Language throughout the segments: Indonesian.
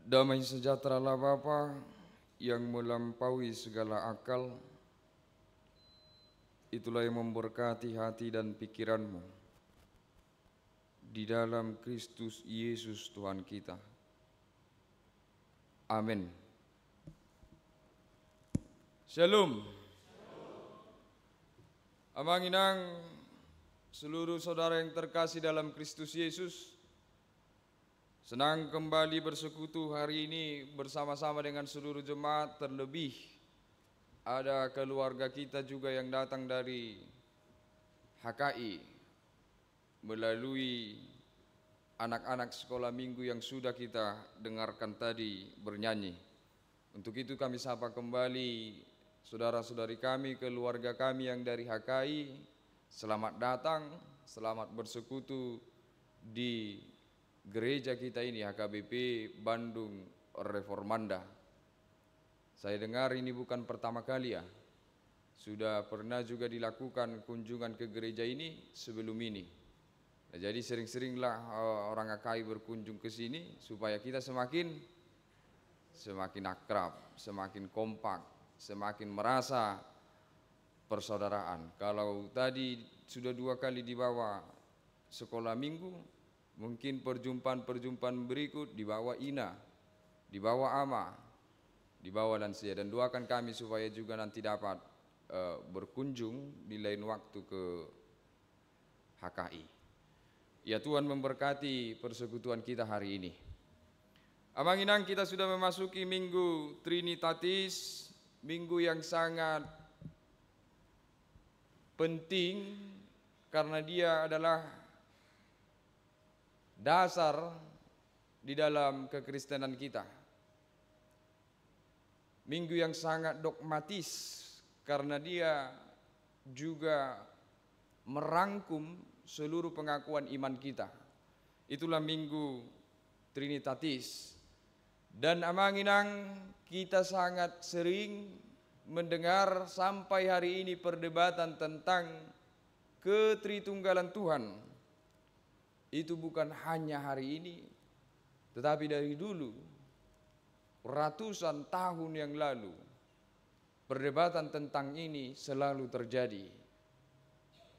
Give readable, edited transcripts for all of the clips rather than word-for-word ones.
Damai sejahtera-lah Bapa yang melampaui segala akal, itulah yang memberkati hati dan pikiranmu di dalam Kristus Yesus Tuhan kita. Amin. Shalom. Amanginang seluruh saudara yang terkasih dalam Kristus Yesus. Senang kembali bersekutu hari ini bersama-sama dengan seluruh jemaat, terlebih ada keluarga kita juga yang datang dari HKI melalui anak-anak sekolah minggu yang sudah kita dengarkan tadi bernyanyi. Untuk itu kami sapa kembali saudara-saudari kami, keluarga kami yang dari HKI. Selamat datang, selamat bersekutu di gereja kita ini, HKBP Bandung Reformanda. Saya dengar ini bukan pertama kali ya. Sudah pernah juga dilakukan kunjungan ke gereja ini sebelum ini. Nah, jadi sering-seringlah orang HKI berkunjung ke sini supaya kita semakin akrab, semakin kompak, semakin merasa persaudaraan. Kalau tadi sudah 2 kali dibawa sekolah minggu, mungkin perjumpaan-perjumpaan berikut dibawa Ina, dibawa Ama, dibawa lansia, dan doakan kami supaya juga nanti dapat berkunjung di lain waktu ke HKI. Ya, Tuhan memberkati persekutuan kita hari ini. Amanginang, kita sudah memasuki minggu Trinitatis, minggu yang sangat penting karena dia adalah dasar di dalam kekristenan kita. Minggu yang sangat dogmatis karena dia juga merangkum seluruh pengakuan iman kita. Itulah minggu Trinitatis. Dan amanginang, kita sangat sering mendengar sampai hari ini perdebatan tentang ketritunggalan Tuhan. Itu bukan hanya hari ini, tetapi dari dulu, ratusan tahun yang lalu, perdebatan tentang ini selalu terjadi.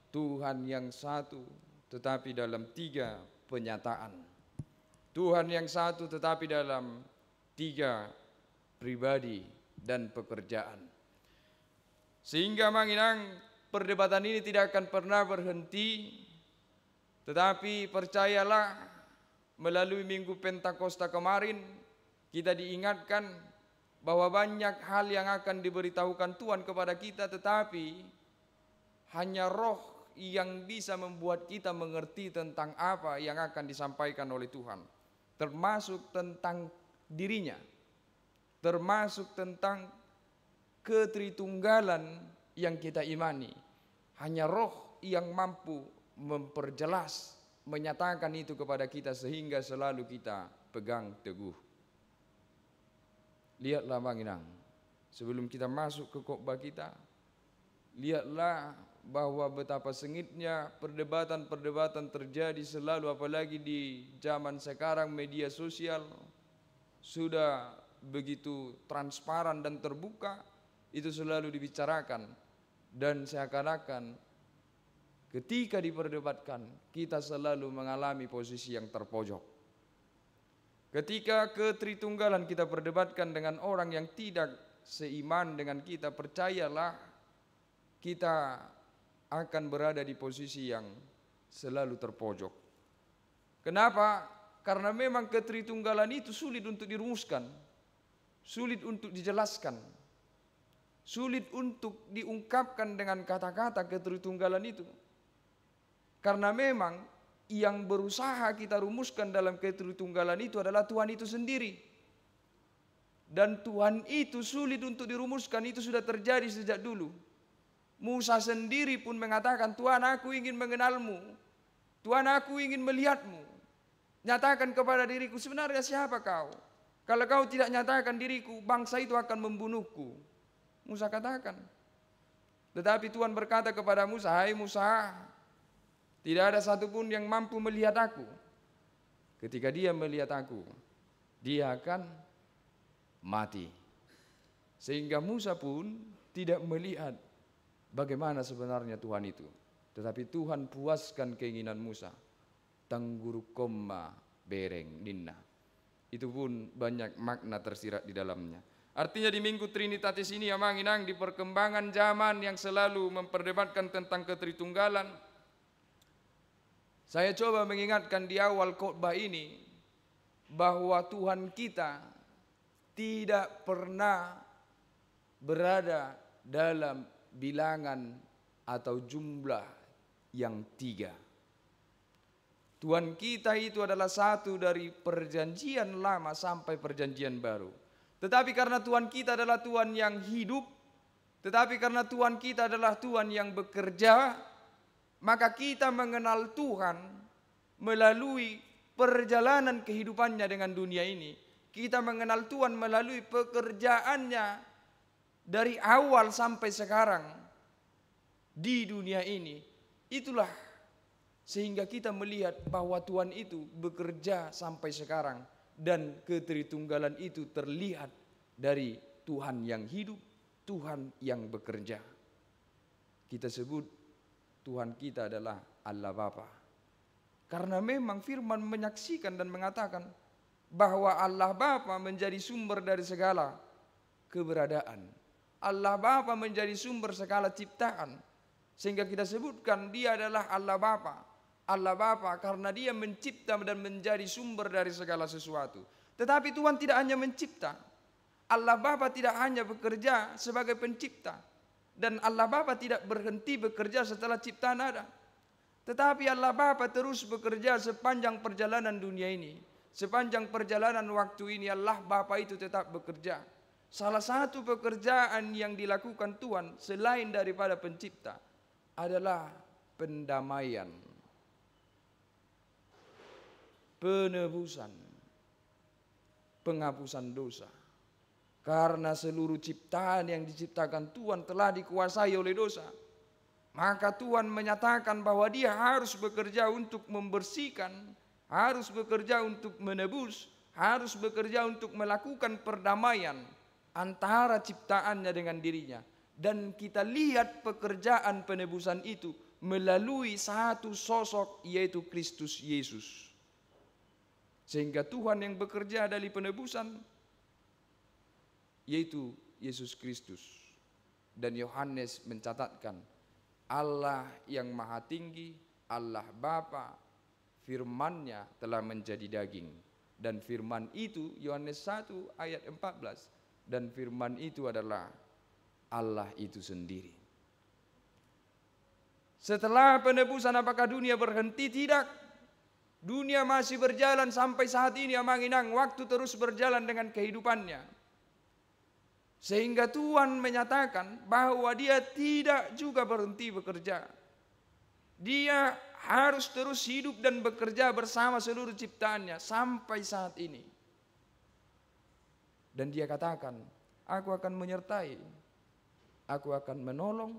Tuhan yang satu, tetapi dalam 3 penyataan. Tuhan yang satu, tetapi dalam 3 pribadi dan pekerjaan. Sehingga manginang perdebatan ini tidak akan pernah berhenti. Tetapi percayalah, melalui minggu Pentakosta kemarin kita diingatkan bahwa banyak hal yang akan diberitahukan Tuhan kepada kita, tetapi hanya Roh yang bisa membuat kita mengerti tentang apa yang akan disampaikan oleh Tuhan, termasuk tentang dirinya, termasuk tentang ketritunggalan yang kita imani. Hanya Roh yang mampu memperjelas, menyatakan itu kepada kita sehingga selalu kita pegang teguh. Lihatlah manginang, sebelum kita masuk ke khotbah kita, lihatlah bahwa betapa sengitnya perdebatan-perdebatan terjadi selalu, apalagi di zaman sekarang media sosial sudah begitu transparan dan terbuka, itu selalu dibicarakan dan seakan-akan ketika diperdebatkan, kita selalu mengalami posisi yang terpojok. Ketika ketritunggalan kita perdebatkan dengan orang yang tidak seiman dengan kita, percayalah kita akan berada di posisi yang selalu terpojok. Kenapa? Karena memang ketritunggalan itu sulit untuk dirumuskan, sulit untuk dijelaskan, sulit untuk diungkapkan dengan kata-kata ketritunggalan itu. Karena memang yang berusaha kita rumuskan dalam ketritunggalan itu adalah Tuhan itu sendiri. Dan Tuhan itu sulit untuk dirumuskan, itu sudah terjadi sejak dulu. Musa sendiri pun mengatakan, Tuhan, aku ingin mengenalmu, Tuhan, aku ingin melihatmu, nyatakan kepada diriku sebenarnya siapa kau. Kalau kau tidak nyatakan diriku, bangsa itu akan membunuhku. Musa katakan. Tetapi Tuhan berkata kepada Musa, hai Musa, tidak ada satupun yang mampu melihat aku. Ketika dia melihat aku, dia akan mati. Sehingga Musa pun tidak melihat bagaimana sebenarnya Tuhan itu. Tetapi Tuhan puaskan keinginan Musa. Tangguru koma bereng ninna. Itu pun banyak makna tersirat di dalamnya. Artinya di Minggu Trinitatis ini amang inang di perkembangan zaman yang selalu memperdebatkan tentang ketritunggalan. Saya coba mengingatkan di awal khotbah ini bahwa Tuhan kita tidak pernah berada dalam bilangan atau jumlah yang 3. Tuhan kita itu adalah satu dari perjanjian lama sampai perjanjian baru. Tetapi karena Tuhan kita adalah Tuhan yang hidup, tetapi karena Tuhan kita adalah Tuhan yang bekerja, maka kita mengenal Tuhan melalui perjalanan kehidupannya dengan dunia ini. Kita mengenal Tuhan melalui pekerjaannya dari awal sampai sekarang di dunia ini. Itulah sehingga kita melihat bahwa Tuhan itu bekerja sampai sekarang. Dan ketritunggalan itu terlihat dari Tuhan yang hidup, Tuhan yang bekerja. Kita sebut Tuhan kita adalah Allah Bapa. Karena memang firman menyaksikan dan mengatakan bahwa Allah Bapa menjadi sumber dari segala keberadaan. Allah Bapa menjadi sumber segala ciptaan. Sehingga kita sebutkan dia adalah Allah Bapa. Allah Bapa karena dia mencipta dan menjadi sumber dari segala sesuatu. Tetapi Tuhan tidak hanya mencipta. Allah Bapa tidak hanya bekerja sebagai pencipta. Dan Allah Bapa tidak berhenti bekerja setelah ciptaan ada. Tetapi Allah Bapa terus bekerja sepanjang perjalanan dunia ini. Sepanjang perjalanan waktu ini Allah Bapa itu tetap bekerja. Salah satu pekerjaan yang dilakukan Tuhan selain daripada pencipta adalah pendamaian, penebusan, penghapusan dosa. Karena seluruh ciptaan yang diciptakan Tuhan telah dikuasai oleh dosa, maka Tuhan menyatakan bahwa dia harus bekerja untuk membersihkan, harus bekerja untuk menebus, harus bekerja untuk melakukan perdamaian antara ciptaannya dengan dirinya. Dan kita lihat pekerjaan penebusan itu melalui satu sosok, yaitu Kristus Yesus. Sehingga Tuhan yang bekerja dari penebusan yaitu Yesus Kristus. Dan Yohanes mencatatkan Allah yang maha tinggi, Allah Bapa, firman-Nya telah menjadi daging. Dan firman itu Yohanes 1 ayat 14. Dan firman itu adalah Allah itu sendiri. Setelah penebusan apakah dunia berhenti? Tidak. Dunia masih berjalan sampai saat ini amang-inang, waktu terus berjalan dengan kehidupannya. Sehingga Tuhan menyatakan bahwa dia tidak juga berhenti bekerja. Dia harus terus hidup dan bekerja bersama seluruh ciptaannya sampai saat ini. Dan dia katakan, aku akan menyertai, aku akan menolong,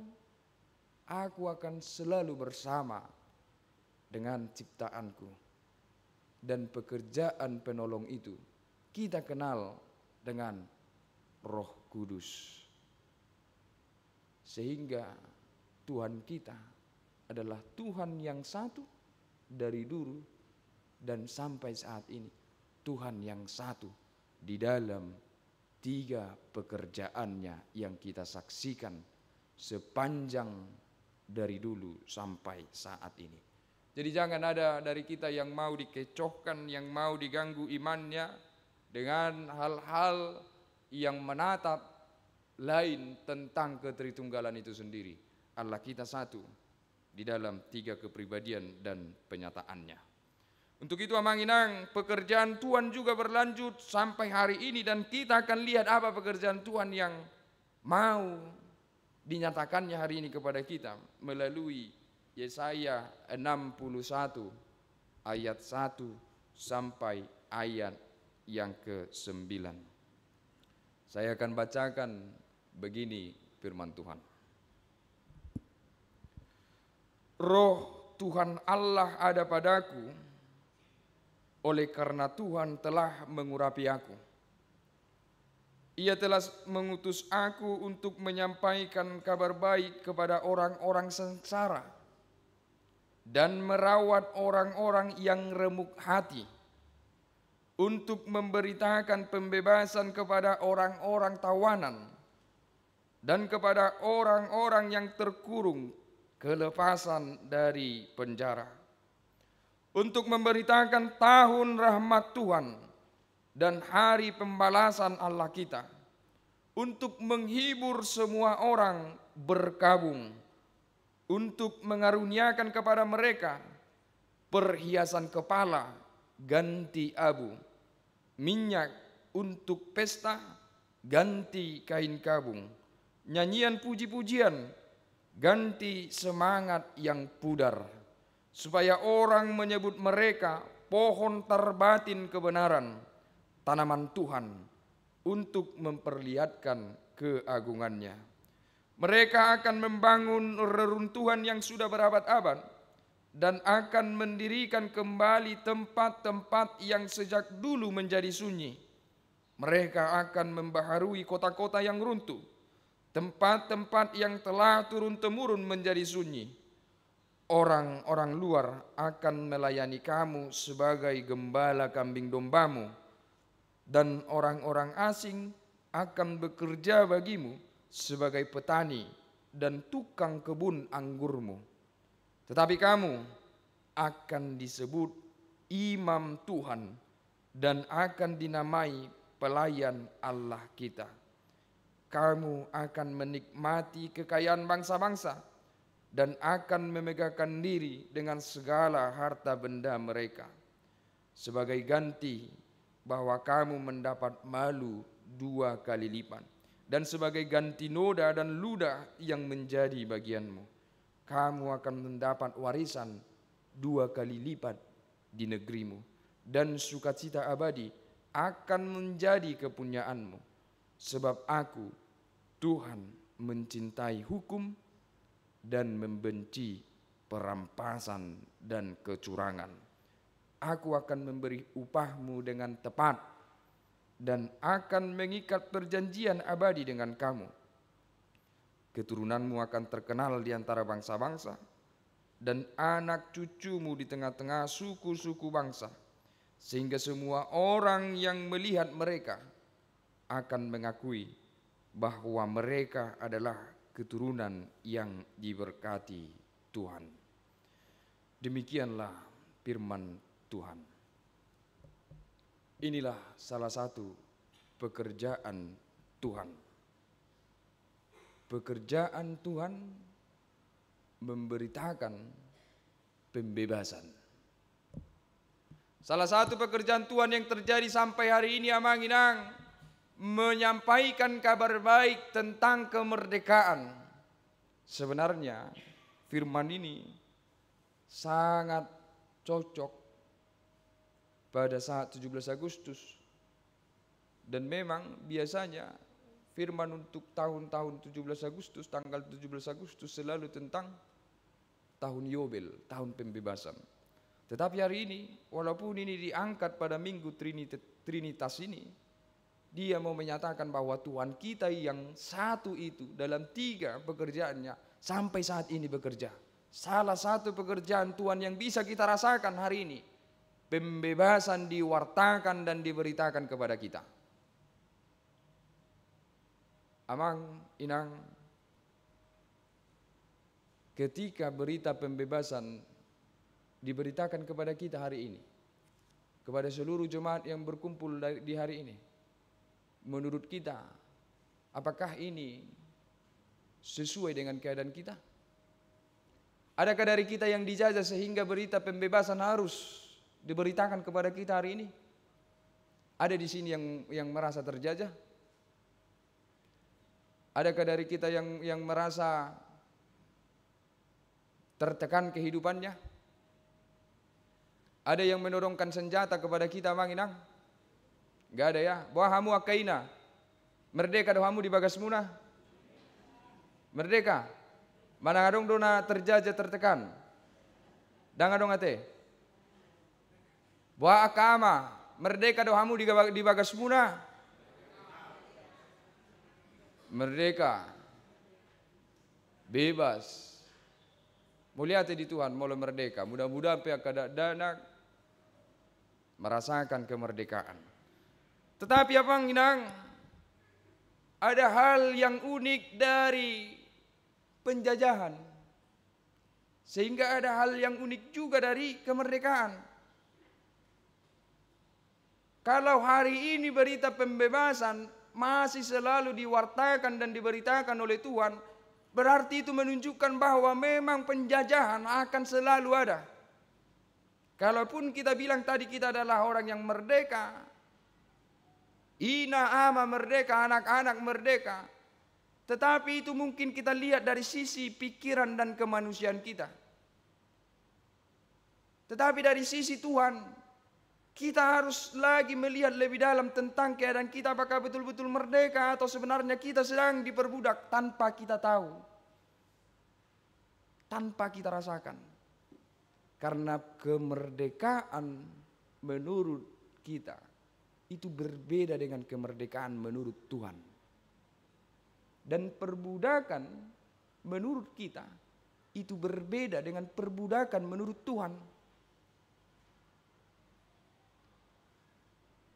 aku akan selalu bersama dengan ciptaanku. Dan pekerjaan penolong itu kita kenal dengan Roh Kudus. Sehingga Tuhan kita adalah Tuhan yang satu dari dulu dan sampai saat ini. Tuhan yang satu di dalam 3 pekerjaannya yang kita saksikan sepanjang dari dulu sampai saat ini. Jadi jangan ada dari kita yang mau dikecohkan, yang mau diganggu imannya dengan hal-hal yang menatap lain tentang ketritunggalan itu sendiri. Allah kita satu di dalam 3 kepribadian dan penyataannya. Untuk itu amang-inang, pekerjaan Tuhan juga berlanjut sampai hari ini. Dan kita akan lihat apa pekerjaan Tuhan yang mau dinyatakannya hari ini kepada kita melalui Yesaya 61 ayat 1 sampai ayat yang ke-9. Saya akan bacakan begini firman Tuhan. Roh Tuhan Allah ada padaku, oleh karena Tuhan telah mengurapi aku. Ia telah mengutus aku untuk menyampaikan kabar baik kepada orang-orang sengsara dan merawat orang-orang yang remuk hati, untuk memberitakan pembebasan kepada orang-orang tawanan dan kepada orang-orang yang terkurung kelepasan dari penjara, untuk memberitakan tahun rahmat Tuhan dan hari pembalasan Allah kita, untuk menghibur semua orang berkabung, untuk mengaruniakan kepada mereka perhiasan kepala ganti abu, minyak untuk pesta ganti kain kabung, nyanyian puji-pujian ganti semangat yang pudar, supaya orang menyebut mereka pohon terbatin kebenaran, tanaman Tuhan, untuk memperlihatkan keagungannya. Mereka akan membangun reruntuhan yang sudah berabad-abad dan akan mendirikan kembali tempat-tempat yang sejak dulu menjadi sunyi. Mereka akan membaharui kota-kota yang runtuh, tempat-tempat yang telah turun-temurun menjadi sunyi. Orang-orang luar akan melayani kamu sebagai gembala kambing dombamu, dan orang-orang asing akan bekerja bagimu sebagai petani dan tukang kebun anggurmu. Tetapi kamu akan disebut imam Tuhan dan akan dinamai pelayan Allah kita. Kamu akan menikmati kekayaan bangsa-bangsa dan akan memegahkan diri dengan segala harta benda mereka. Sebagai ganti bahwa kamu mendapat malu 2 kali lipat, dan sebagai ganti noda dan ludah yang menjadi bagianmu, kamu akan mendapat warisan 2 kali lipat di negerimu, dan sukacita abadi akan menjadi kepunyaanmu. Sebab aku, Tuhan, mencintai hukum dan membenci perampasan dan kecurangan. Aku akan memberi upahmu dengan tepat dan akan mengikat perjanjian abadi dengan kamu. Keturunanmu akan terkenal di antara bangsa-bangsa dan anak cucumu di tengah-tengah suku-suku bangsa, sehingga semua orang yang melihat mereka akan mengakui bahwa mereka adalah keturunan yang diberkati Tuhan. Demikianlah firman Tuhan. Inilah salah satu pekerjaan Tuhan. Pekerjaan Tuhan memberitakan pembebasan. Salah satu pekerjaan Tuhan yang terjadi sampai hari ini, Amang Inang, menyampaikan kabar baik tentang kemerdekaan. Sebenarnya firman ini sangat cocok pada saat 17 Agustus. Dan memang biasanya firman untuk tahun-tahun 17 Agustus, tanggal 17 Agustus selalu tentang tahun Yobel, tahun pembebasan. Tetapi hari ini, walaupun ini diangkat pada Minggu Trinitas ini, dia mau menyatakan bahwa Tuhan kita yang satu itu dalam 3 pekerjaannya sampai saat ini bekerja. Salah satu pekerjaan Tuhan yang bisa kita rasakan hari ini, pembebasan diwartakan dan diberitakan kepada kita. Amang Inang, ketika berita pembebasan diberitakan kepada kita hari ini, kepada seluruh jemaat yang berkumpul di hari ini, menurut kita, apakah ini sesuai dengan keadaan kita? Adakah dari kita yang dijajah sehingga berita pembebasan harus diberitakan kepada kita hari ini? Ada di sini yang merasa terjajah? Adakah dari kita yang merasa tertekan kehidupannya? Ada yang mendorongkan senjata kepada kita, Mang Inang? Gak ada ya. Bahamu akaina. Merdeka dohamu di bagasmuna. Merdeka. Mana ngadong dona terjajah tertekan. Dan ngadong ate. Wa akama, merdeka dohamu di bagas muna. Merdeka, bebas. Mulia di Tuhan, mulai merdeka. Mudah-mudahan pihak kadang-kadang merasakan kemerdekaan. Tetapi apa nginang? Ada hal yang unik dari penjajahan. Sehingga ada hal yang unik juga dari kemerdekaan. Kalau hari ini berita pembebasan masih selalu diwartakan dan diberitakan oleh Tuhan, berarti itu menunjukkan bahwa memang penjajahan akan selalu ada. Kalaupun kita bilang tadi kita adalah orang yang merdeka, ina ama merdeka, anak-anak merdeka, tetapi itu mungkin kita lihat dari sisi pikiran dan kemanusiaan kita. Tetapi dari sisi Tuhan, kita harus lagi melihat lebih dalam tentang keadaan kita, apakah betul-betul merdeka atau sebenarnya kita sedang diperbudak tanpa kita tahu, tanpa kita rasakan. Karena kemerdekaan menurut kita itu berbeda dengan kemerdekaan menurut Tuhan. Dan perbudakan menurut kita itu berbeda dengan perbudakan menurut Tuhan.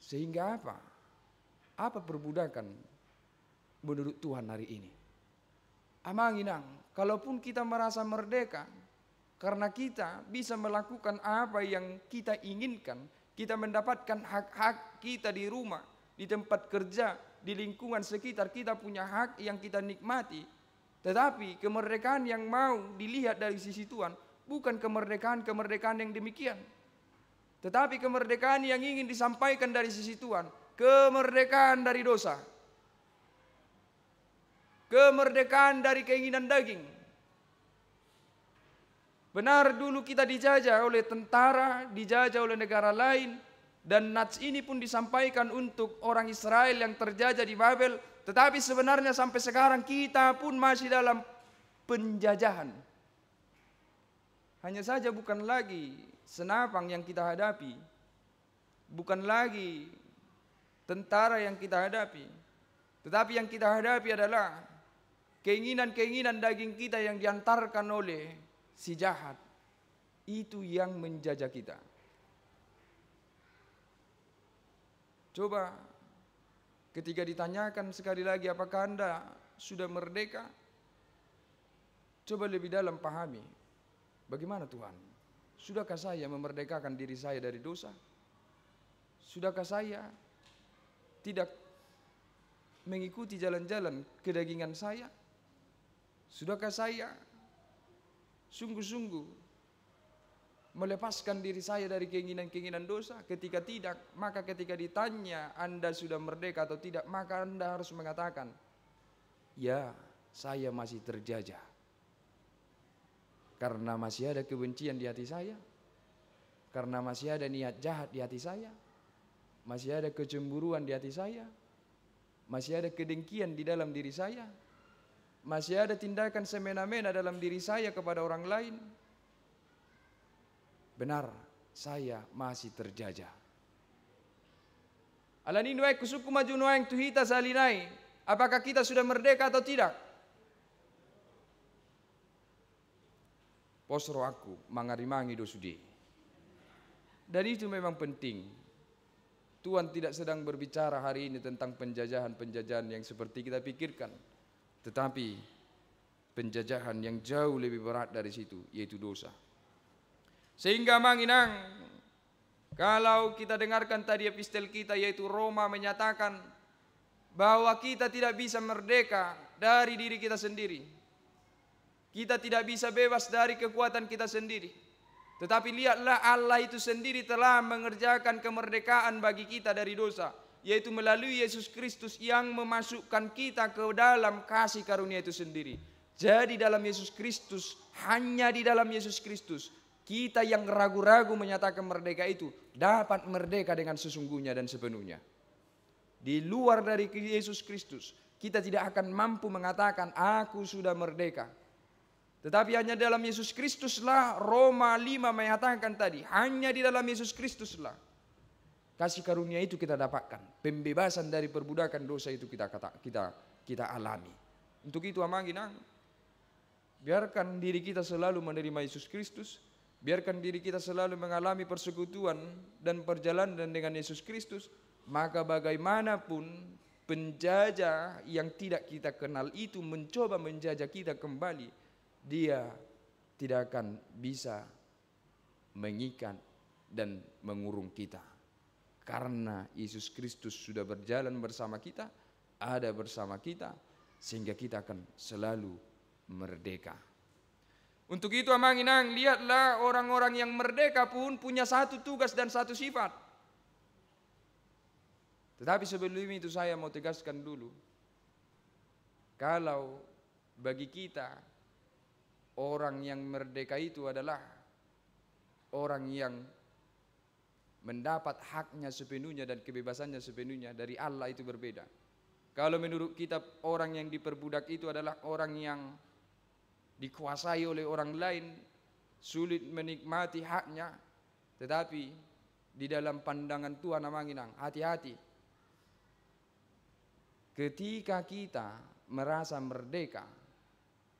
Sehingga apa? Apa perbudakan menurut Tuhan hari ini? Amanginang, kalaupun kita merasa merdeka, karena kita bisa melakukan apa yang kita inginkan, kita mendapatkan hak-hak kita di rumah, di tempat kerja, di lingkungan sekitar, kita punya hak yang kita nikmati. Tetapi kemerdekaan yang mau dilihat dari sisi Tuhan bukan kemerdekaan yang demikian. Tetapi kemerdekaan yang ingin disampaikan dari sisi Tuhan, kemerdekaan dari dosa. Kemerdekaan dari keinginan daging. Benar dulu kita dijajah oleh tentara, dijajah oleh negara lain, dan nats ini pun disampaikan untuk orang Israel yang terjajah di Babel, tetapi sebenarnya sampai sekarang kita pun masih dalam penjajahan. Hanya saja bukan lagi senapang yang kita hadapi, bukan lagi tentara yang kita hadapi, tetapi yang kita hadapi adalah keinginan-keinginan daging kita yang diantarkan oleh si jahat. Itu yang menjajah kita. Coba ketika ditanyakan sekali lagi apakah Anda sudah merdeka, coba lebih dalam pahami, bagaimana Tuhan? Sudahkah saya memerdekakan diri saya dari dosa? Sudahkah saya tidak mengikuti jalan-jalan kedagingan saya? Sudahkah saya sungguh-sungguh melepaskan diri saya dari keinginan-keinginan dosa? Ketika tidak, maka ketika ditanya Anda sudah merdeka atau tidak, maka Anda harus mengatakan, ya, saya masih terjajah. Karena masih ada kebencian di hati saya, karena masih ada niat jahat di hati saya, masih ada kecemburuan di hati saya, masih ada kedengkian di dalam diri saya, masih ada tindakan semena-mena dalam diri saya kepada orang lain. Benar, saya masih terjajah. Alaninwai kusuku majunuai tuhita salinai. Apakah kita sudah merdeka atau tidak? Posro aku mangarimangi dosudi. Dan itu memang penting. Tuhan tidak sedang berbicara hari ini tentang penjajahan-penjajahan yang seperti kita pikirkan. Tetapi penjajahan yang jauh lebih berat dari situ, yaitu dosa. Sehingga manginang, kalau kita dengarkan tadi epistel kita, yaitu Roma menyatakan bahwa kita tidak bisa merdeka dari diri kita sendiri. Kita tidak bisa bebas dari kekuatan kita sendiri. Tetapi lihatlah, Allah itu sendiri telah mengerjakan kemerdekaan bagi kita dari dosa, yaitu melalui Yesus Kristus yang memasukkan kita ke dalam kasih karunia itu sendiri. Jadi dalam Yesus Kristus, hanya di dalam Yesus Kristus, kita yang ragu-ragu menyatakan merdeka itu dapat merdeka dengan sesungguhnya dan sepenuhnya. Di luar dari Yesus Kristus, kita tidak akan mampu mengatakan aku sudah merdeka. Tetapi hanya dalam Yesus Kristuslah, Roma 5 menyatakan tadi, hanya di dalam Yesus Kristuslah Kasih karunia itu kita dapatkan. Pembebasan dari perbudakan dosa itu kita alami. Untuk itu amanginang, biarkan diri kita selalu menerima Yesus Kristus. Biarkan diri kita selalu mengalami persekutuan dan perjalanan dengan Yesus Kristus. Maka bagaimanapun penjajah yang tidak kita kenal itu mencoba menjajah kita kembali, dia tidak akan bisa mengikat dan mengurung kita. Karena Yesus Kristus sudah berjalan bersama kita, ada bersama kita, sehingga kita akan selalu merdeka. Untuk itu amanginang, lihatlah orang-orang yang merdeka pun punya satu tugas dan satu sifat. Tetapi sebelum itu saya mau tegaskan dulu, kalau bagi kita orang yang merdeka itu adalah orang yang mendapat haknya sepenuhnya dan kebebasannya sepenuhnya dari Allah, itu berbeda. Kalau menurut kitab, orang yang diperbudak itu adalah orang yang dikuasai oleh orang lain, sulit menikmati haknya. Tetapi di dalam pandangan Tuhan amanginang, hati-hati. Ketika kita merasa merdeka,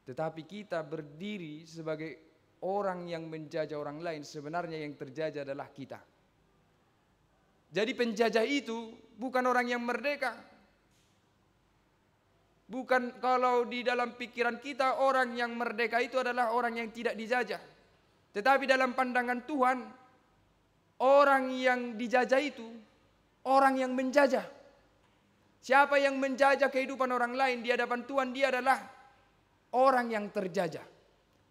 tetapi kita berdiri sebagai orang yang menjajah orang lain, sebenarnya yang terjajah adalah kita. Jadi penjajah itu bukan orang yang merdeka. Bukan, kalau di dalam pikiran kita orang yang merdeka itu adalah orang yang tidak dijajah. Tetapi dalam pandangan Tuhan, orang yang dijajah itu orang yang menjajah. Siapa yang menjajah kehidupan orang lain di hadapan Tuhan, dia adalah orang yang terjajah.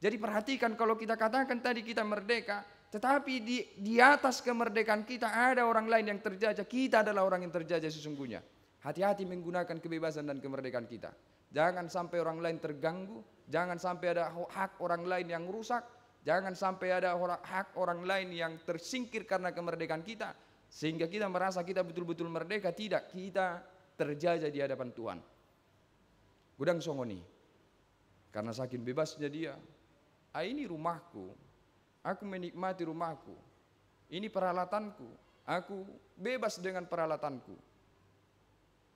Jadi perhatikan, kalau kita katakan tadi kita merdeka, tetapi di atas kemerdekaan kita ada orang lain yang terjajah. Kita adalah orang yang terjajah sesungguhnya. Hati-hati menggunakan kebebasan dan kemerdekaan kita. Jangan sampai orang lain terganggu. Jangan sampai ada hak orang lain yang rusak. Jangan sampai ada hak orang lain yang tersingkir karena kemerdekaan kita. Sehingga kita merasa kita betul-betul merdeka. Tidak, kita terjajah di hadapan Tuhan. Gudang songoni. Karena saking bebasnya dia. Ini rumahku. Aku menikmati rumahku. Ini peralatanku. Aku bebas dengan peralatanku.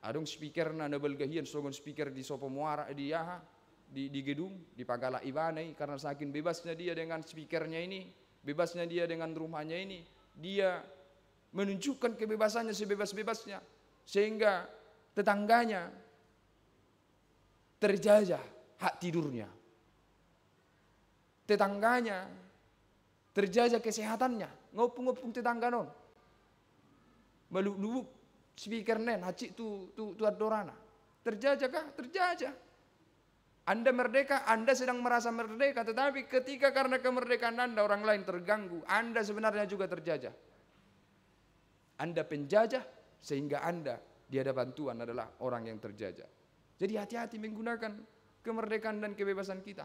Adong speaker na nabelgahian sogon speaker di sopo muara di gedung di Pagala Ibanai, karena saking bebasnya dia dengan speakernya ini, bebasnya dia dengan rumahnya ini, dia menunjukkan kebebasannya sebebas-bebasnya sehingga tetangganya terjajah hak tidurnya. Tetangganya terjajah kesehatannya, ngopung-ngopung tetangga non. Meluk-luk speaker nen, hacik tu adorana. Terjajah kah? Terjajah. Anda merdeka, Anda sedang merasa merdeka, tetapi ketika karena kemerdekaan Anda orang lain terganggu, Anda sebenarnya juga terjajah. Anda penjajah sehingga Anda di hadapan Tuhan adalah orang yang terjajah. Jadi hati-hati menggunakan kemerdekaan dan kebebasan kita.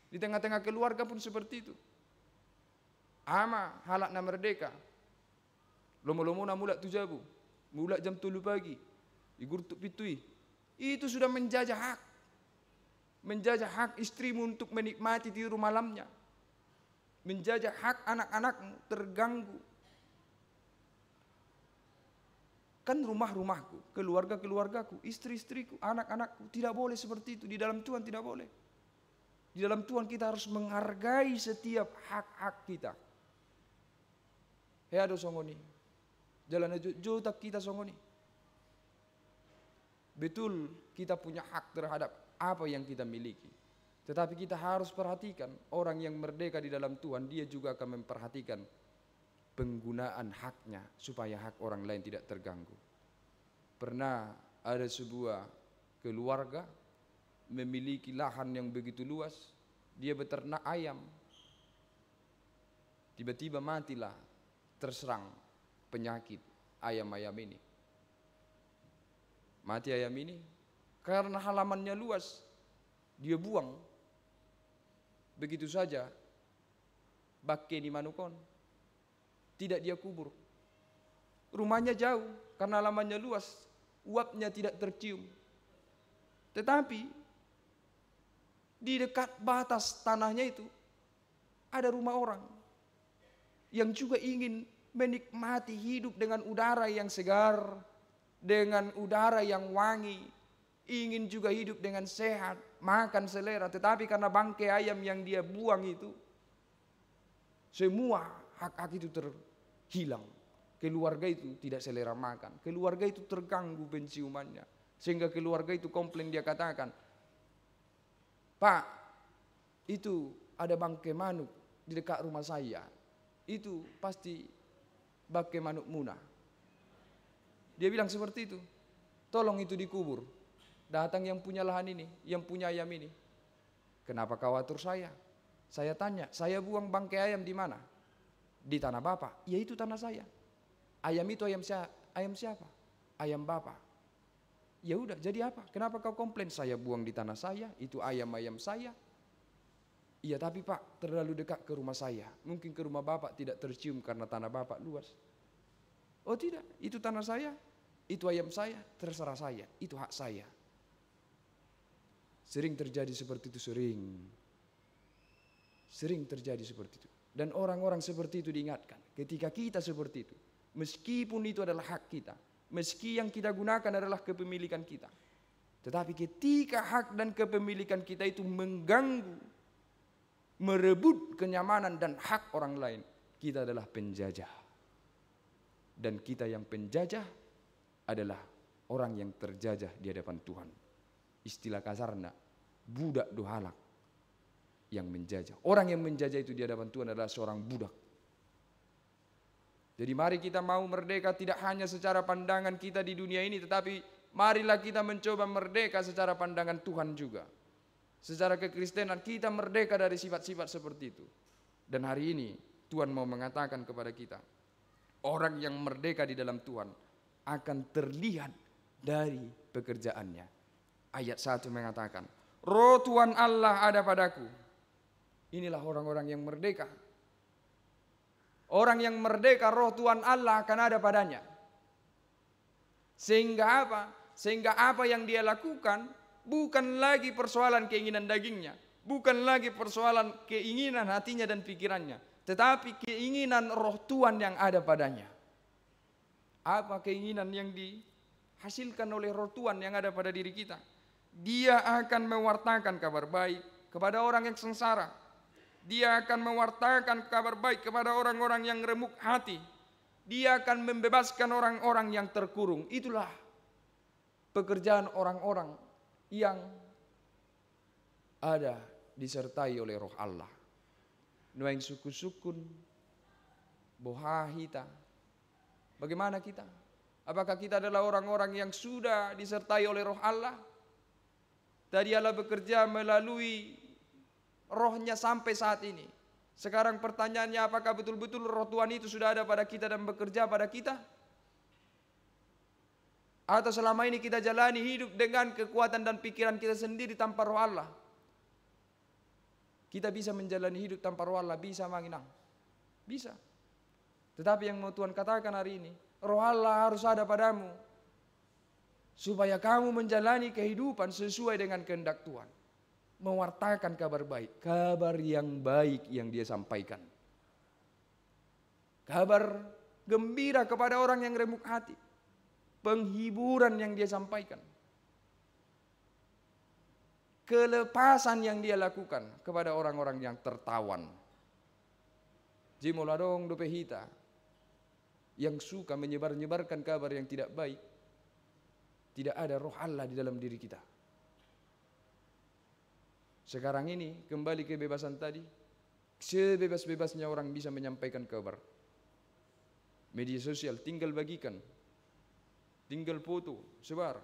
Di tengah-tengah keluarga pun seperti itu. Ama halakna merdeka. Lomo-lomo na mulak tujabu. Mulak jam 3 pagi. Igurtuk pitui. Itu sudah menjajah hak. Menjajah hak istrimu untuk menikmati tidur malamnya. Menjajah hak anak-anakmu terganggu. Kan rumah-rumahku, keluarga-keluargaku, istri-istriku, anak-anakku tidak boleh seperti itu. Di dalam Tuhan tidak boleh. Di dalam Tuhan kita harus menghargai setiap hak-hak kita. Heado songoni. Jalan jotak kita songoni. Betul kita punya hak terhadap apa yang kita miliki. Tetapi kita harus perhatikan orang yang merdeka di dalam Tuhan, dia juga akan memperhatikan penggunaan haknya supaya hak orang lain tidak terganggu. Pernah ada sebuah keluarga memiliki lahan yang begitu luas, dia beternak ayam. Tiba-tiba matilah, terserang penyakit ayam-ayam ini. Mati ayam ini karena halamannya luas, dia buang begitu saja. Bakke di manukon, tidak dia kubur. Rumahnya jauh karena halamannya luas, uapnya tidak tercium. Tetapi di dekat batas tanahnya itu ada rumah orang yang juga ingin menikmati hidup dengan udara yang segar, dengan udara yang wangi, ingin juga hidup dengan sehat, makan selera, tetapi karena bangkai ayam yang dia buang itu, semua hak-hak itu terhilang. Keluarga itu tidak selera makan, keluarga itu terganggu penciumannya, sehingga keluarga itu komplain, dia katakan, Pak, itu ada bangkai manuk di dekat rumah saya, itu pasti bangkai manuk munah. Dia bilang seperti itu, tolong itu dikubur. Datang yang punya lahan ini, yang punya ayam ini, kenapa kau atur saya? Saya tanya, saya buang bangkai ayam di mana? Di tanah Bapak. Ya itu tanah saya. Ayam itu ayam siapa? Ayam Bapak. Ya udah, jadi apa? Kenapa kau komplain? Saya buang di tanah saya, itu ayam-ayam saya. Iya tapi Pak, terlalu dekat ke rumah saya. Mungkin ke rumah Bapak tidak tercium karena tanah Bapak luas. Oh tidak, itu tanah saya, itu ayam saya, terserah saya, itu hak saya. Sering terjadi seperti itu, sering terjadi seperti itu. Dan orang-orang seperti itu diingatkan, ketika kita seperti itu, meskipun itu adalah hak kita, meski yang kita gunakan adalah kepemilikan kita, tetapi ketika hak dan kepemilikan kita itu mengganggu, merebut kenyamanan dan hak orang lain, kita adalah penjajah. Dan kita yang penjajah adalah orang yang terjajah di hadapan Tuhan. Istilah kasarnya, budak dohalak yang menjajah. Orang yang menjajah itu di hadapan Tuhan adalah seorang budak. Jadi mari kita mau merdeka tidak hanya secara pandangan kita di dunia ini, tetapi marilah kita mencoba merdeka secara pandangan Tuhan juga. Secara kekristenan kita merdeka dari sifat-sifat seperti itu. Dan hari ini Tuhan mau mengatakan kepada kita, orang yang merdeka di dalam Tuhan akan terlihat dari pekerjaannya. Ayat 1 mengatakan, Roh Tuhan Allah ada padaku. Inilah orang-orang yang merdeka. Orang yang merdeka, Roh Tuhan Allah akan ada padanya. Sehingga apa? Sehingga apa yang dia lakukan bukan lagi persoalan keinginan dagingnya, bukan lagi persoalan keinginan hatinya dan pikirannya, tetapi keinginan Roh Tuhan yang ada padanya. Apa keinginan yang dihasilkan oleh Roh Tuhan yang ada pada diri kita? Dia akan mewartakan kabar baik kepada orang yang sengsara. Dia akan mewartakan kabar baik kepada orang-orang yang remuk hati. Dia akan membebaskan orang-orang yang terkurung. Itulah pekerjaan orang-orang yang ada disertai oleh Roh Allah. Nuaing suku-sukun, bohahita. Bagaimana kita? Apakah kita adalah orang-orang yang sudah disertai oleh Roh Allah? Tadi Allah bekerja melalui Rohnya sampai saat ini. Sekarang pertanyaannya, apakah betul-betul Roh Tuhan itu sudah ada pada kita dan bekerja pada kita? Atau selama ini kita jalani hidup dengan kekuatan dan pikiran kita sendiri tanpa Roh Allah? Kita bisa menjalani hidup tanpa Roh Allah, bisa Manginang? Bisa. Tetapi yang mau Tuhan katakan hari ini, Roh Allah harus ada padamu, supaya kamu menjalani kehidupan sesuai dengan kehendak Tuhan. Mewartakan kabar baik, kabar yang baik yang dia sampaikan. Kabar gembira kepada orang yang remuk hati. Penghiburan yang dia sampaikan. Kelepasan yang dia lakukan kepada orang-orang yang tertawan. Jimoladong dopehita yang suka menyebarkan kabar yang tidak baik. Tidak ada Roh Allah di dalam diri kita. Sekarang ini kembali kebebasan tadi, sebebas-bebasnya orang bisa menyampaikan kabar. Media sosial tinggal bagikan, tinggal foto, sebar.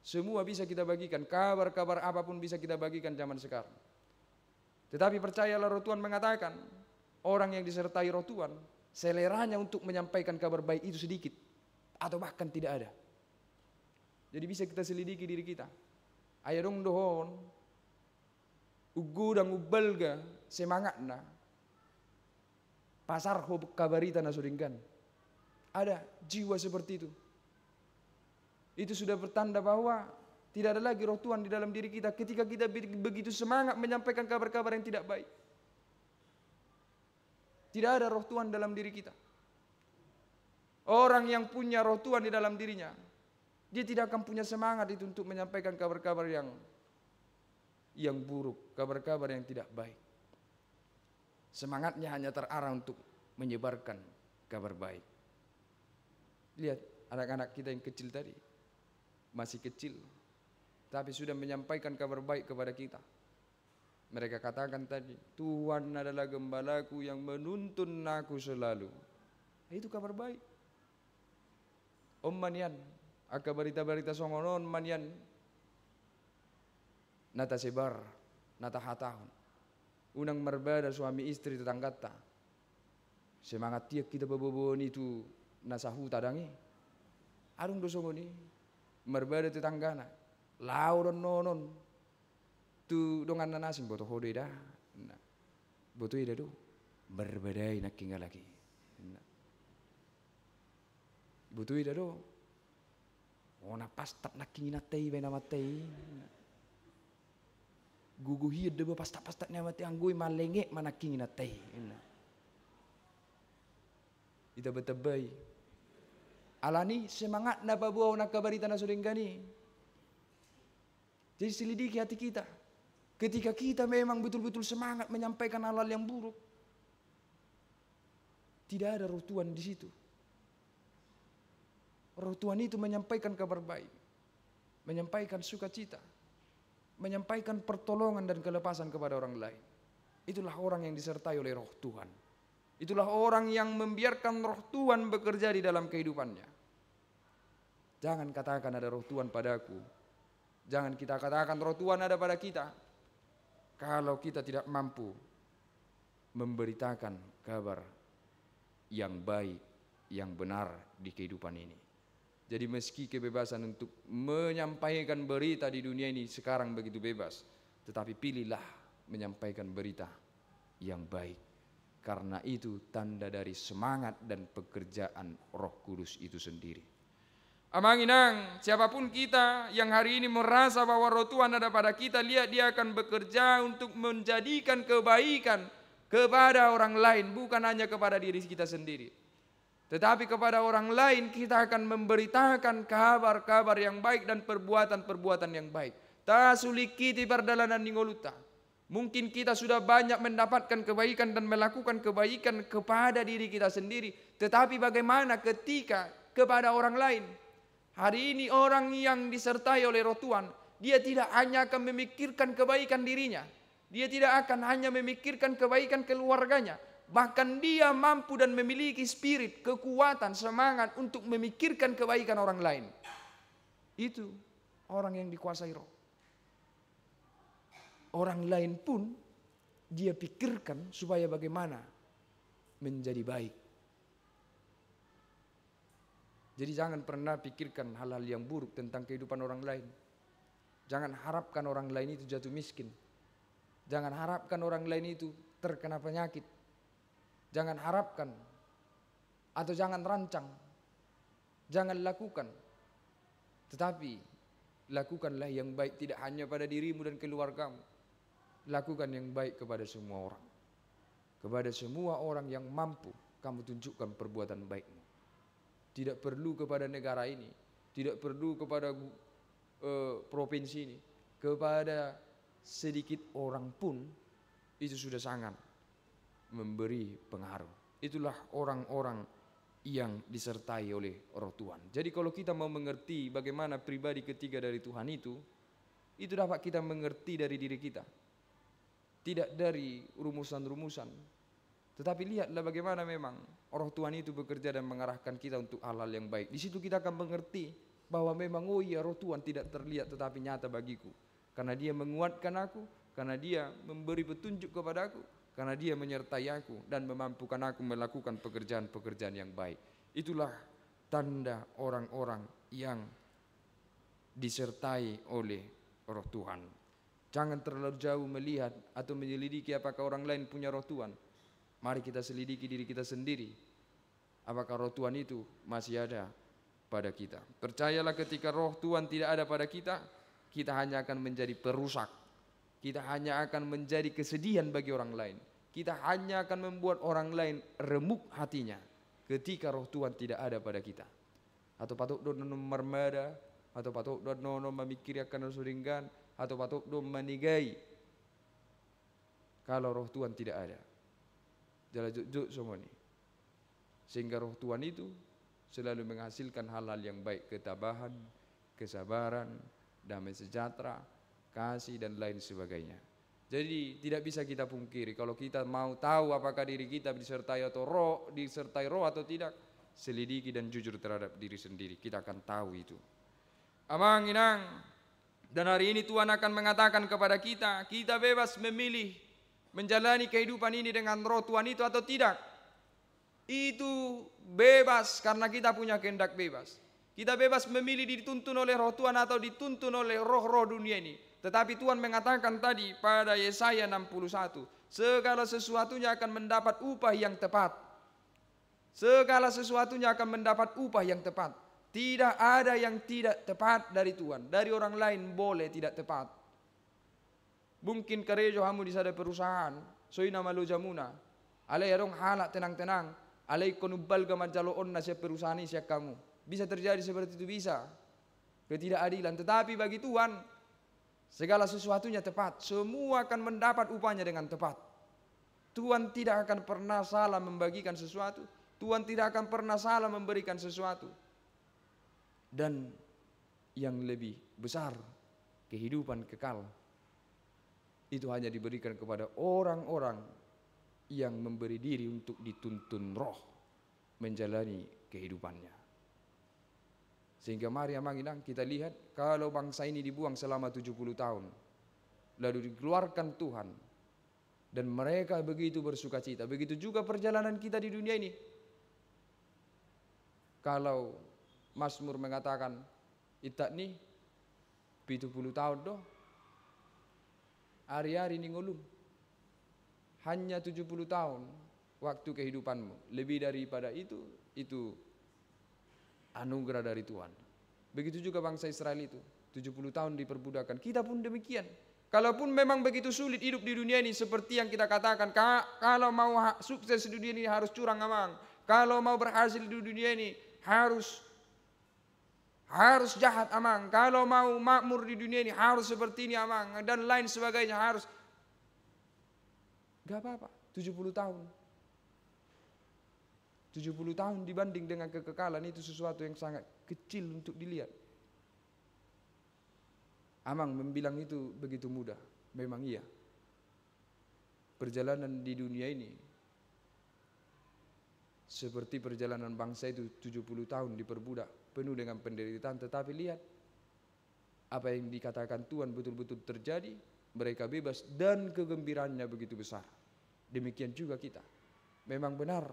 Semua bisa kita bagikan, kabar-kabar apapun bisa kita bagikan zaman sekarang. Tetapi percayalah, Roh Tuhan mengatakan, orang yang disertai Roh Tuhan, seleranya untuk menyampaikan kabar baik itu sedikit, atau bahkan tidak ada. Jadi bisa kita selidiki diri kita. Ayo dong dohon, ugu dan ubelga semangatna, pasar ho kabarita nasuringkan. Ada jiwa seperti itu. Itu sudah bertanda bahwa tidak ada lagi Roh Tuhan di dalam diri kita ketika kita begitu semangat menyampaikan kabar-kabar yang tidak baik. Tidak ada roh Tuhan dalam diri kita. Orang yang punya roh Tuhan di dalam dirinya, dia tidak akan punya semangat itu untuk menyampaikan kabar-kabar yang buruk, kabar-kabar yang tidak baik. Semangatnya hanya terarah untuk menyebarkan kabar baik. Lihat anak-anak kita yang kecil tadi, masih kecil, tapi sudah menyampaikan kabar baik kepada kita. Mereka katakan tadi, Tuhan adalah gembalaku yang menuntun aku selalu. Itu kabar baik. Om manian, aka berita-berita songonon manian, nata sebar, nata hatahun. Unang merbada suami istri tetanggata. Semangat tiap kita bebobon itu nasahu tadangi. Arung dosongoni, merbada tetanggana, lauron nonon. Tu dongan nanasim boto hode dah. Boto ida do, berbadai nak tinggal lagi. Boto ida do. Ona pastak nak kingin natei bena matei. Guguhir debo pastak na mati anggui malenge manaking natei. Ita betebay. Alani semangat na babuaw na kabarita na suringgani. Jadi selidiki hati kita. Ketika kita memang betul-betul semangat menyampaikan hal-hal yang buruk, tidak ada roh Tuhan di situ. Roh Tuhan itu menyampaikan kabar baik, menyampaikan sukacita, menyampaikan pertolongan dan kelepasan kepada orang lain. Itulah orang yang disertai oleh roh Tuhan. Itulah orang yang membiarkan roh Tuhan bekerja di dalam kehidupannya. Jangan katakan ada roh Tuhan padaku. Jangan kita katakan roh Tuhan ada pada kita, kalau kita tidak mampu memberitakan kabar yang baik, yang benar di kehidupan ini. Jadi meski kebebasan untuk menyampaikan berita di dunia ini sekarang begitu bebas, tetapi pilihlah menyampaikan berita yang baik. Karena itu tanda dari semangat dan pekerjaan Roh Kudus itu sendiri. Amang inang, siapapun kita yang hari ini merasa bahwa roh Tuhan ada pada kita, lihat dia akan bekerja untuk menjadikan kebaikan kepada orang lain, bukan hanya kepada diri kita sendiri. Tetapi kepada orang lain kita akan memberitakan kabar-kabar yang baik dan perbuatan-perbuatan yang baik. Ta sulikiti perdalanan ningoluta. Mungkin kita sudah banyak mendapatkan kebaikan dan melakukan kebaikan kepada diri kita sendiri. Tetapi bagaimana ketika kepada orang lain? Hari ini orang yang disertai oleh roh Tuhan, dia tidak hanya akan memikirkan kebaikan dirinya. Dia tidak akan hanya memikirkan kebaikan keluarganya. Bahkan dia mampu dan memiliki spirit, kekuatan, semangat untuk memikirkan kebaikan orang lain. Itu orang yang dikuasai roh. Orang lain pun dia pikirkan supaya bagaimana menjadi baik. Jadi jangan pernah pikirkan hal-hal yang buruk tentang kehidupan orang lain. Jangan harapkan orang lain itu jatuh miskin. Jangan harapkan orang lain itu terkena penyakit. Jangan harapkan atau jangan rancang. Jangan lakukan. Tetapi lakukanlah yang baik tidak hanya pada dirimu dan keluargamu. Lakukan yang baik kepada semua orang. Kepada semua orang yang mampu kamu tunjukkan perbuatan baikmu. Tidak perlu kepada negara ini, tidak perlu kepada provinsi ini, kepada sedikit orang pun itu sudah sangat memberi pengaruh. Itulah orang-orang yang disertai oleh roh Tuhan. Jadi kalau kita mau mengerti bagaimana pribadi ketiga dari Tuhan itu dapat kita mengerti dari diri kita. Tidak dari rumusan-rumusan. Tetapi lihatlah bagaimana memang roh Tuhan itu bekerja dan mengarahkan kita untuk hal-hal yang baik. Di situ kita akan mengerti bahwa memang oh iya roh Tuhan tidak terlihat tetapi nyata bagiku. Karena dia menguatkan aku, karena dia memberi petunjuk kepada aku, karena dia menyertai aku dan memampukan aku melakukan pekerjaan-pekerjaan yang baik. Itulah tanda orang-orang yang disertai oleh roh Tuhan. Jangan terlalu jauh melihat atau menyelidiki apakah orang lain punya roh Tuhan. Mari kita selidiki diri kita sendiri. Apakah roh Tuhan itu masih ada pada kita? Percayalah ketika roh Tuhan tidak ada pada kita, kita hanya akan menjadi perusak. Kita hanya akan menjadi kesedihan bagi orang lain. Kita hanya akan membuat orang lain remuk hatinya ketika roh Tuhan tidak ada pada kita. Atau patok dono marmada, atau patok dono memikirkan suringgan, atau patok dono manigai. Kalau roh Tuhan tidak ada. Jalajuk semua ini. Sehingga roh Tuhan itu selalu menghasilkan hal-hal yang baik, ketabahan, kesabaran, damai sejahtera, kasih dan lain sebagainya. Jadi tidak bisa kita pungkiri kalau kita mau tahu apakah diri kita disertai roh atau tidak, selidiki dan jujur terhadap diri sendiri, kita akan tahu itu. Amang inang, dan hari ini Tuhan akan mengatakan kepada kita, kita bebas memilih menjalani kehidupan ini dengan roh Tuhan itu atau tidak. Itu bebas karena kita punya kehendak bebas. Kita bebas memilih dituntun oleh roh Tuhan atau dituntun oleh roh-roh dunia ini. Tetapi Tuhan mengatakan tadi pada Yesaya 61, segala sesuatunya akan mendapat upah yang tepat. Segala sesuatunya akan mendapat upah yang tepat. Tidak ada yang tidak tepat dari Tuhan. Dari orang lain boleh tidak tepat. Mungkin karejo hamu di sada perusahaan, soina malu jamuna. Alai arong halak tenang-tenang, alai konubal gamajaloon na siya perusahaan ini siya kamu. Bisa terjadi seperti itu, bisa. Ketidakadilan. Tetapi bagi Tuhan, segala sesuatunya tepat. Semua akan mendapat upahnya dengan tepat. Tuhan tidak akan pernah salah membagikan sesuatu. Tuhan tidak akan pernah salah memberikan sesuatu. Dan yang lebih besar, kehidupan kekal, itu hanya diberikan kepada orang-orang yang memberi diri untuk dituntun roh menjalani kehidupannya. Sehingga mari amang inang kita lihat, kalau bangsa ini dibuang selama 70 tahun, lalu dikeluarkan Tuhan, dan mereka begitu bersuka cita. Begitu juga perjalanan kita di dunia ini. Kalau Mazmur mengatakan, itak nih 70 tahun doh, hari-hari ini ngulum. Hanya 70 tahun waktu kehidupanmu. Lebih daripada itu anugerah dari Tuhan. Begitu juga bangsa Israel itu, 70 tahun diperbudakan. Kita pun demikian. Kalaupun memang begitu sulit hidup di dunia ini, seperti yang kita katakan, kalau mau sukses di dunia ini harus curang amang. Kalau mau berhasil di dunia ini harus jahat amang. Kalau mau makmur di dunia ini harus seperti ini amang, dan lain sebagainya harus. Gak apa-apa, 70 tahun. 70 tahun dibanding dengan kekekalan itu sesuatu yang sangat kecil untuk dilihat. Amang membilang itu begitu mudah. Memang iya. Perjalanan di dunia ini seperti perjalanan bangsa itu 70 tahun diperbudak, penuh dengan penderitaan. Tetapi lihat apa yang dikatakan Tuhan betul-betul terjadi. Mereka bebas dan kegembiraannya begitu besar. Demikian juga kita. Memang benar,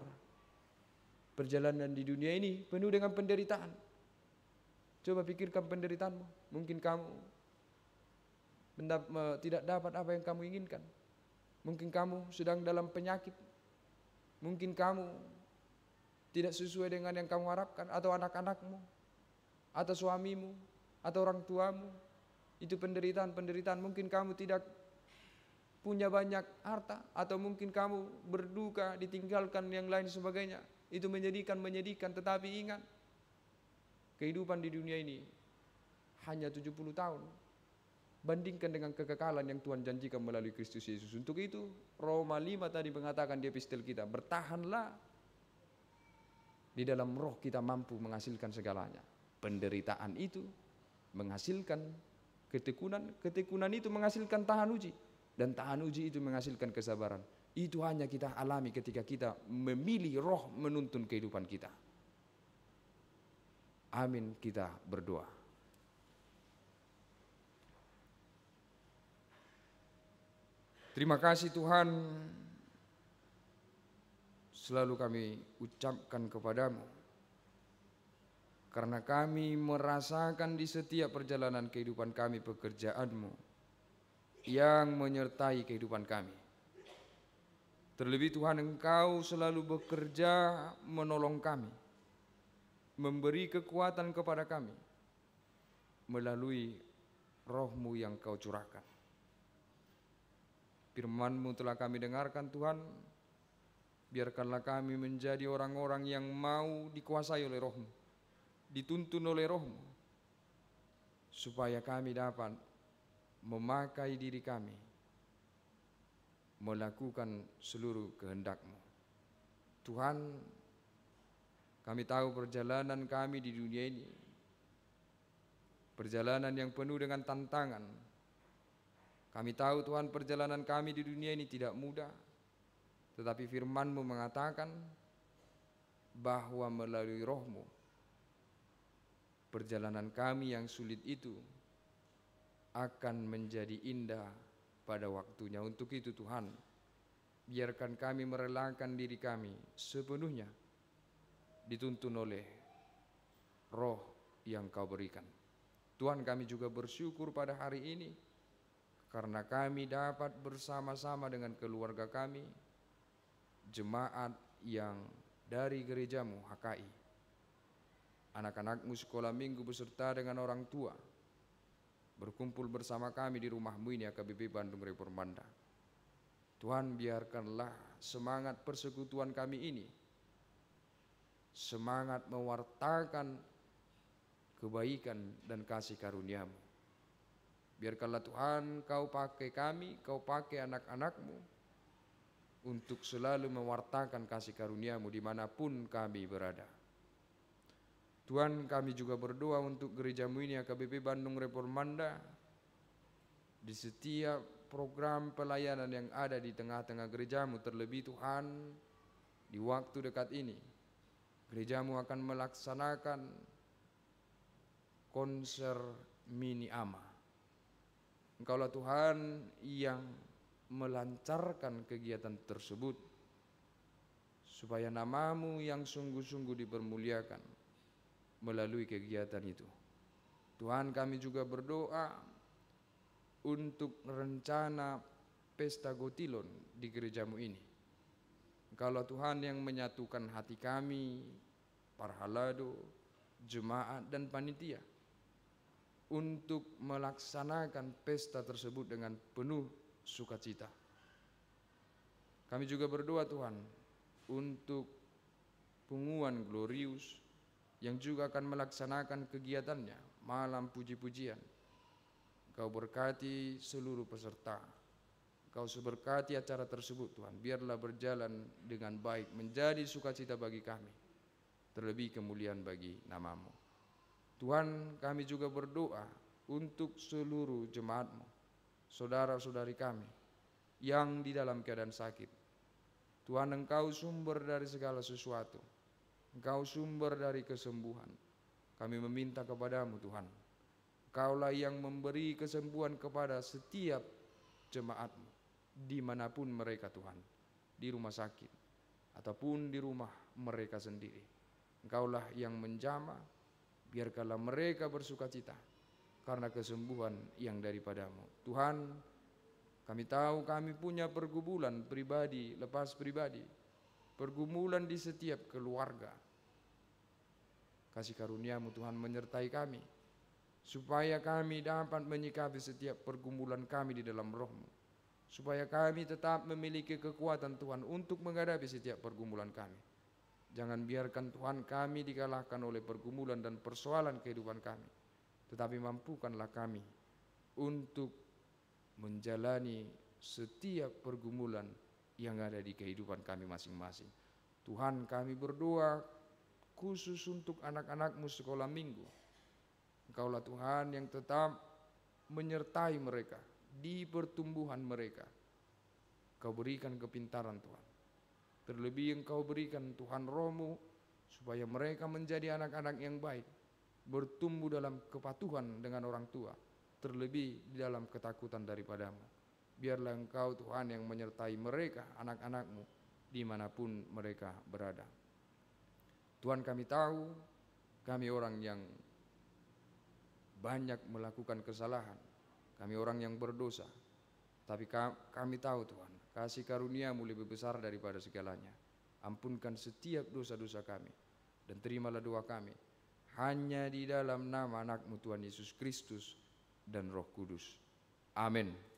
perjalanan di dunia ini penuh dengan penderitaan. Coba pikirkan penderitaanmu. Mungkin kamu tidak dapat apa yang kamu inginkan. Mungkin kamu sedang dalam penyakit. Mungkin kamu tidak sesuai dengan yang kamu harapkan. Atau anak-anakmu, atau suamimu, atau orang tuamu. Itu penderitaan-penderitaan. Mungkin kamu tidak punya banyak harta, atau mungkin kamu berduka, ditinggalkan yang lain sebagainya. Itu menyedihkan, tetapi ingat, kehidupan di dunia ini hanya 70 tahun. Bandingkan dengan kekekalan yang Tuhan janjikan melalui Kristus Yesus. Untuk itu, Roma 5 tadi mengatakan di epistel kita, bertahanlah. Di dalam roh kita mampu menghasilkan segalanya. Penderitaan itu menghasilkan ketekunan, ketekunan itu menghasilkan tahan uji, dan tahan uji itu menghasilkan kesabaran. Itu hanya kita alami ketika kita memilih roh menuntun kehidupan kita. Amin, kita berdoa. Terima kasih Tuhan, selalu kami ucapkan kepadamu, karena kami merasakan di setiap perjalanan kehidupan kami pekerjaan-Mu yang menyertai kehidupan kami. Terlebih Tuhan, Engkau selalu bekerja menolong kami, memberi kekuatan kepada kami melalui roh-Mu yang Kau curahkan. Firman-Mu telah kami dengarkan Tuhan. Biarkanlah kami menjadi orang-orang yang mau dikuasai oleh Roh-Mu, dituntun oleh Roh-Mu, supaya kami dapat memakai diri kami melakukan seluruh kehendak-Mu. Tuhan, kami tahu perjalanan kami di dunia ini perjalanan yang penuh dengan tantangan. Kami tahu Tuhan, perjalanan kami di dunia ini tidak mudah, tetapi firman-Mu mengatakan bahwa melalui Roh-Mu perjalanan kami yang sulit itu akan menjadi indah pada waktunya. Untuk itu Tuhan, biarkan kami merelakan diri kami sepenuhnya dituntun oleh Roh yang Kau berikan. Tuhan, kami juga bersyukur pada hari ini karena kami dapat bersama-sama dengan keluarga kami, jemaat yang dari gereja-Mu HKI, anak-anak-Mu sekolah minggu beserta dengan orang tua, berkumpul bersama kami di rumah-Mu ini AKBP Bandung Reformanda. Tuhan, biarkanlah semangat persekutuan kami ini semangat mewartakan kebaikan dan kasih karunia-Mu. Biarkanlah Tuhan Kau pakai kami, Kau pakai anak-anak-Mu untuk selalu mewartakan kasih karunia-Mu dimanapun kami berada. Tuhan, kami juga berdoa untuk gereja-Mu ini AKBP Bandung Reformanda. Di setiap program pelayanan yang ada di tengah-tengah gereja-Mu, terlebih Tuhan di waktu dekat ini gereja-Mu akan melaksanakan konser mini AMA. Engkaulah Tuhan yang melancarkan kegiatan tersebut supaya nama-Mu yang sungguh-sungguh dipermuliakan melalui kegiatan itu. Tuhan, kami juga berdoa untuk rencana pesta Gotilon di gereja-Mu ini. Engkaulah Tuhan yang menyatukan hati kami, para halado, jemaat dan panitia untuk melaksanakan pesta tersebut dengan penuh sukacita. Kami juga berdoa Tuhan untuk Punguan Glorius yang juga akan melaksanakan kegiatannya malam puji-pujian. Kau berkati seluruh peserta, Kau berkati acara tersebut Tuhan. Biarlah berjalan dengan baik, menjadi sukacita bagi kami, terlebih kemuliaan bagi nama-Mu. Tuhan, kami juga berdoa untuk seluruh jemaat-Mu, saudara-saudari kami yang di dalam keadaan sakit. Tuhan, Engkau sumber dari segala sesuatu, Engkau sumber dari kesembuhan. Kami meminta kepada-Mu Tuhan, Engkaulah yang memberi kesembuhan kepada setiap jemaat-Mu dimanapun mereka Tuhan, di rumah sakit ataupun di rumah mereka sendiri. Engkaulah yang menjamah, biarkanlah mereka bersukacita karena kesembuhan yang daripada-Mu. Tuhan, kami tahu kami punya pergumulan pribadi, lepas pribadi, pergumulan di setiap keluarga. Kasih karunia-Mu Tuhan menyertai kami, supaya kami dapat menyikapi setiap pergumulan kami di dalam Roh-Mu, supaya kami tetap memiliki kekuatan Tuhan untuk menghadapi setiap pergumulan kami. Jangan biarkan Tuhan kami dikalahkan oleh pergumulan dan persoalan kehidupan kami, tetapi mampukanlah kami untuk menjalani setiap pergumulan yang ada di kehidupan kami masing-masing. Tuhan, kami berdoa khusus untuk anak-anak-Mu sekolah minggu. Engkaulah Tuhan yang tetap menyertai mereka di pertumbuhan mereka. Kau berikan kepintaran Tuhan. Terlebih Engkau berikan Tuhan Roh-Mu supaya mereka menjadi anak-anak yang baik, bertumbuh dalam kepatuhan dengan orang tua, terlebih di dalam ketakutan daripada-Mu. Biarlah Engkau Tuhan yang menyertai mereka, anak-anak-Mu, dimanapun mereka berada. Tuhan, kami tahu kami orang yang banyak melakukan kesalahan, kami orang yang berdosa, tapi kami tahu Tuhan, kasih karunia-Mu lebih besar daripada segalanya. Ampunkan setiap dosa-dosa kami dan terimalah doa kami hanya di dalam nama anak-Mu Tuhan Yesus Kristus dan Roh Kudus. Amin.